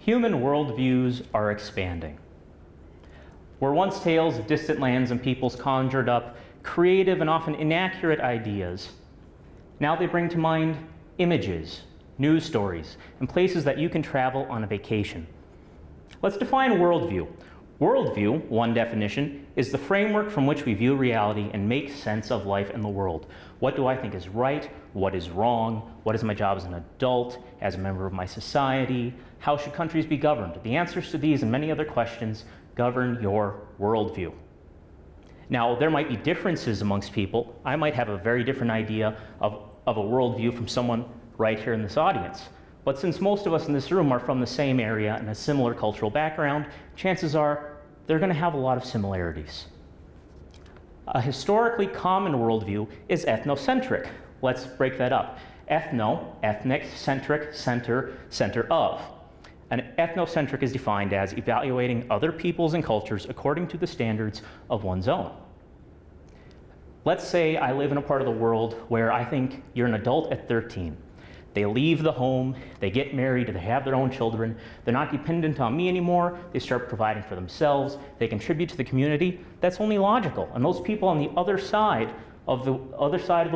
Human worldviews are expanding. Where once tales of distant lands and peoples conjured up creative and often inaccurate ideas, now they bring to mind images, news stories, and places that you can travel on a vacation. Let's define worldview. Worldview, one definition, is the framework from which we view reality and make sense of life in the world. What do I think is right? What is wrong? What is my job as an adult, as a member of my society? How should countries be governed? The answers to these and many other questions govern your worldview. Now, there might be differences amongst people. I might have a very different idea of a worldview from someone right here in this audience. But since most of us in this room are from the same area and a similar cultural background, chances are they're going to have a lot of similarities. A historically common worldview is ethnocentric. Let's break that up. Ethno, ethnic, centric, center, center of. An ethnocentric is defined as evaluating other peoples and cultures according to the standards of one's own. Let's say I live in a part of the world where I think you're an adult at 13. They leave the home, they get married, they have their own children, they're not dependent on me anymore, they start providing for themselves, they contribute to the community. That's only logical. And those people on the other side of the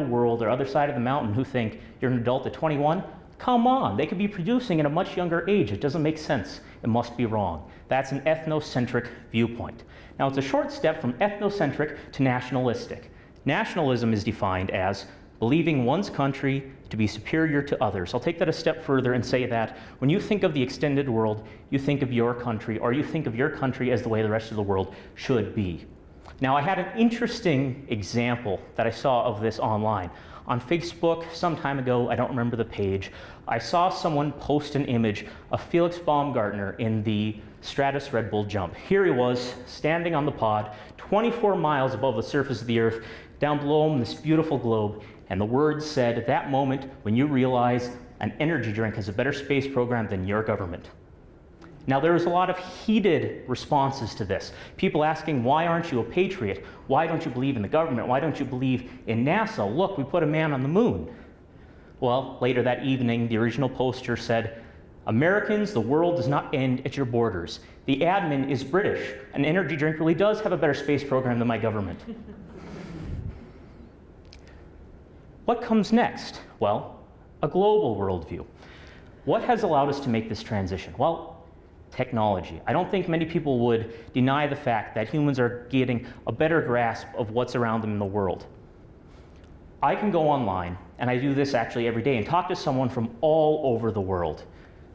world or other side of the mountain who think you're an adult at 21, come on, they could be producing at a much younger age. It doesn't make sense. It must be wrong. That's an ethnocentric viewpoint. Now, it's a short step from ethnocentric to nationalistic. Nationalism is defined as believing one's country to be superior to others. I'll take that a step further and say that when you think of the extended world, you think of your country, or you think of your country as the way the rest of the world should be. Now, I had an interesting example that I saw of this online. On Facebook, some time ago, I don't remember the page, I saw someone post an image of Felix Baumgartner in the Stratus Red Bull jump. Here he was, standing on the pod, 24 miles above the surface of the Earth, down below him, this beautiful globe, and the words said, at that moment when you realize an energy drink has a better space program than your government. Now, there was a lot of heated responses to this. People asking, why aren't you a patriot? Why don't you believe in the government? Why don't you believe in NASA? Look, we put a man on the moon. Well, later that evening, the original poster said, Americans, the world does not end at your borders. The admin is British. An energy drink really does have a better space program than my government. What comes next? Well, a global worldview. What has allowed us to make this transition? Well, technology. I don't think many people would deny the fact that humans are getting a better grasp of what's around them in the world. I can go online, and I do this actually every day, and talk to someone from all over the world.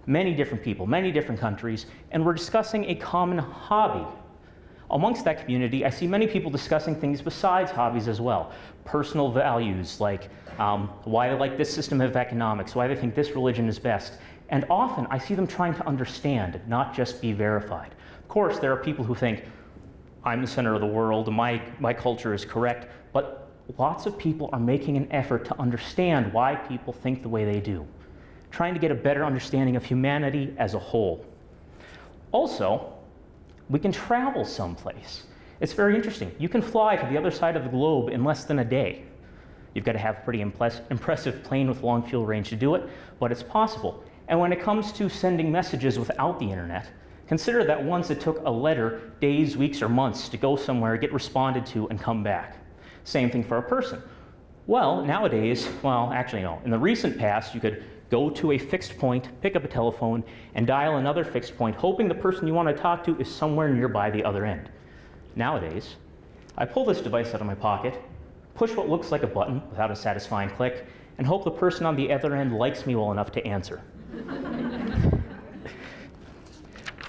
Many different people, many different countries, and we're discussing a common hobby. Amongst that community, I see many people discussing things besides hobbies as well. Personal values, like why they like this system of economics, why they think this religion is best. And often, I see them trying to understand, not just be verified. Of course, there are people who think, I'm the center of the world, my culture is correct, but lots of people are making an effort to understand why people think the way they do, trying to get a better understanding of humanity as a whole. Also, we can travel someplace. It's very interesting. You can fly to the other side of the globe in less than a day. You've got to have a pretty impressive plane with long fuel range to do it, but it's possible. And when it comes to sending messages without the internet, consider that once it took a letter days, weeks, or months to go somewhere, get responded to, and come back. Same thing for a person. Well, nowadays, well, actually no. In the recent past, you could go to a fixed point, pick up a telephone, and dial another fixed point, hoping the person you want to talk to is somewhere nearby the other end. Nowadays, I pull this device out of my pocket, push what looks like a button without a satisfying click, and hope the person on the other end likes me well enough to answer.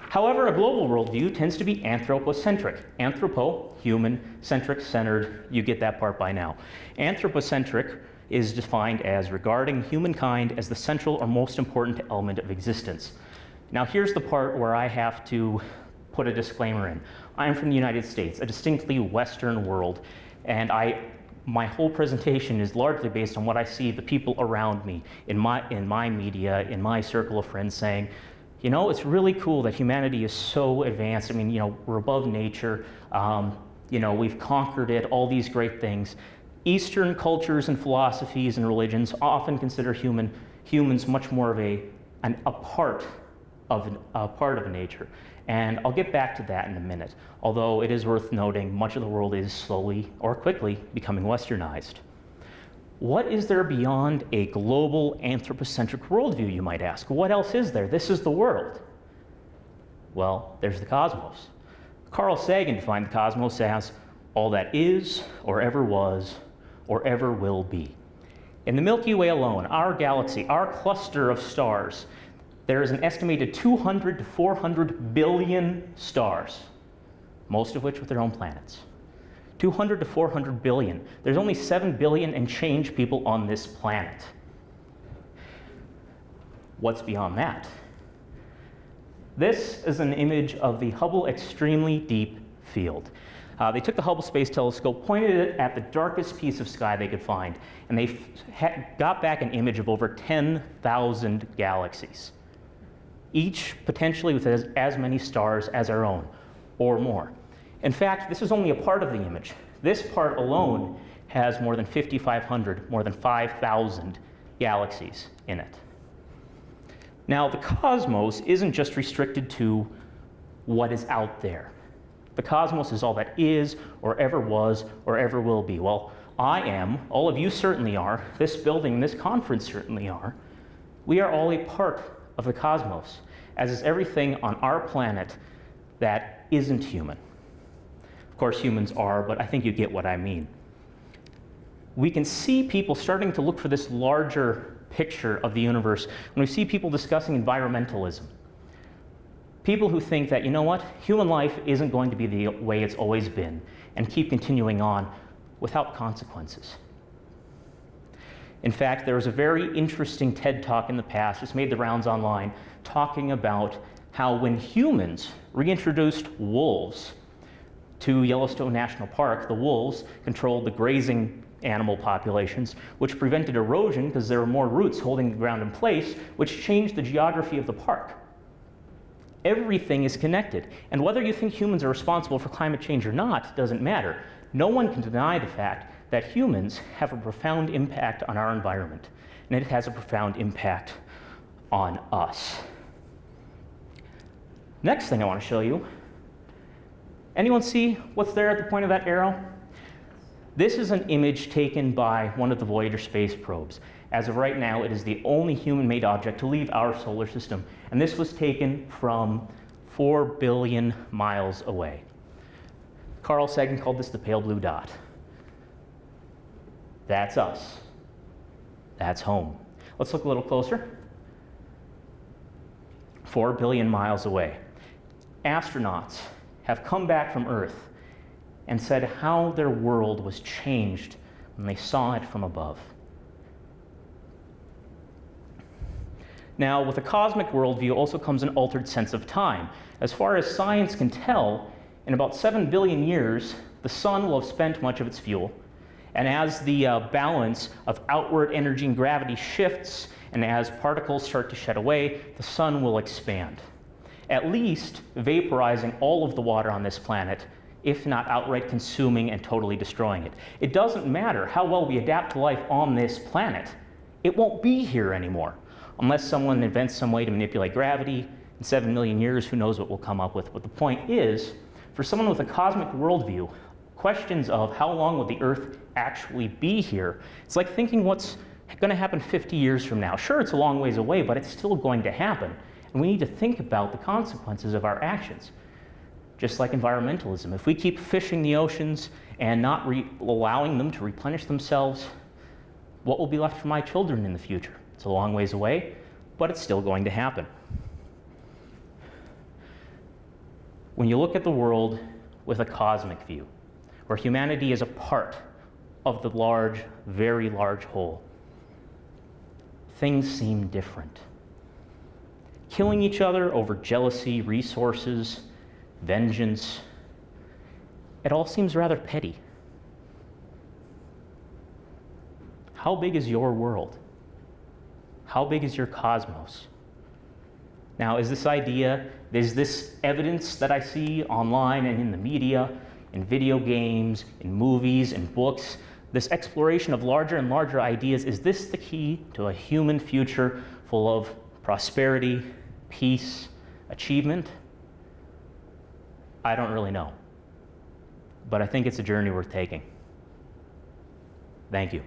However, a global worldview tends to be anthropocentric. Anthropo, human, centric, centered, you get that part by now. Anthropocentric is defined as regarding humankind as the central or most important element of existence. Now, here's the part where I have to put a disclaimer in. I'm from the United States, a distinctly Western world, and my whole presentation is largely based on what I see the people around me in my media, in my circle of friends saying, you know, it's really cool that humanity is so advanced. I mean, you know, we're above nature. You know, we've conquered it, all these great things. Eastern cultures and philosophies and religions often consider humans much more of a part part of nature. And I'll get back to that in a minute, although it is worth noting much of the world is slowly or quickly becoming westernized. What is there beyond a global anthropocentric worldview, you might ask? What else is there? This is the world. Well, there's the cosmos. Carl Sagan defined the cosmos as all that is, or ever was, or ever will be. In the Milky Way alone, our galaxy, our cluster of stars, there is an estimated 200 to 400 billion stars, most of which with their own planets. 200 to 400 billion. There's only 7 billion and change people on this planet. What's beyond that? This is an image of the Hubble Extremely Deep Field. They took the Hubble Space Telescope, pointed it at the darkest piece of sky they could find, and they got back an image of over 10,000 galaxies, each potentially with as many stars as our own, or more. In fact, this is only a part of the image. This part alone has more than 5,500, more than 5,000 galaxies in it. Now, the cosmos isn't just restricted to what is out there. The cosmos is all that is, or ever was, or ever will be. Well, I am, all of you certainly are, this building, this conference certainly are. We are all a part of the cosmos, as is everything on our planet that isn't human. Of course, humans are, but I think you get what I mean. We can see people starting to look for this larger picture of the universe when we see people discussing environmentalism. People who think that, you know what, human life isn't going to be the way it's always been and keep continuing on without consequences. In fact, there was a very interesting TED Talk in the past, it's made the rounds online, talking about how when humans reintroduced wolves to Yellowstone National Park, the wolves controlled the grazing animal populations, which prevented erosion because there were more roots holding the ground in place, which changed the geography of the park. Everything is connected, and whether you think humans are responsible for climate change or not doesn't matter. No one can deny the fact that humans have a profound impact on our environment, and it has a profound impact on us. Next thing I want to show you, anyone see what's there at the point of that arrow? This is an image taken by one of the Voyager space probes. As of right now, it is the only human-made object to leave our solar system, and this was taken from 4 billion miles away. Carl Sagan called this the pale blue dot. That's us. That's home. Let's look a little closer. 4 billion miles away. Astronauts have come back from Earth and said how their world was changed when they saw it from above. Now, with a cosmic worldview also comes an altered sense of time. As far as science can tell, in about 7 billion years, the sun will have spent much of its fuel. And as the balance of outward energy and gravity shifts, and as particles start to shed away, the sun will expand, at least vaporizing all of the water on this planet, if not outright consuming and totally destroying it. It doesn't matter how well we adapt to life on this planet. It won't be here anymore. Unless someone invents some way to manipulate gravity, in 7 million years, who knows what we'll come up with. But the point is, for someone with a cosmic worldview, questions of how long will the Earth actually be here, it's like thinking what's going to happen 50 years from now. Sure, it's a long ways away, but it's still going to happen. And we need to think about the consequences of our actions. Just like environmentalism. If we keep fishing the oceans and not allowing them to replenish themselves, what will be left for my children in the future? It's a long ways away, but it's still going to happen. When you look at the world with a cosmic view, where humanity is a part of the large, very large whole, things seem different. Killing each other over jealousy, resources, vengeance, it all seems rather petty. How big is your world? How big is your cosmos? Now, is this evidence that I see online and in the media, in video games, in movies, in books, this exploration of larger and larger ideas, is this the key to a human future full of prosperity, peace, achievement? I don't really know. But I think it's a journey worth taking. Thank you.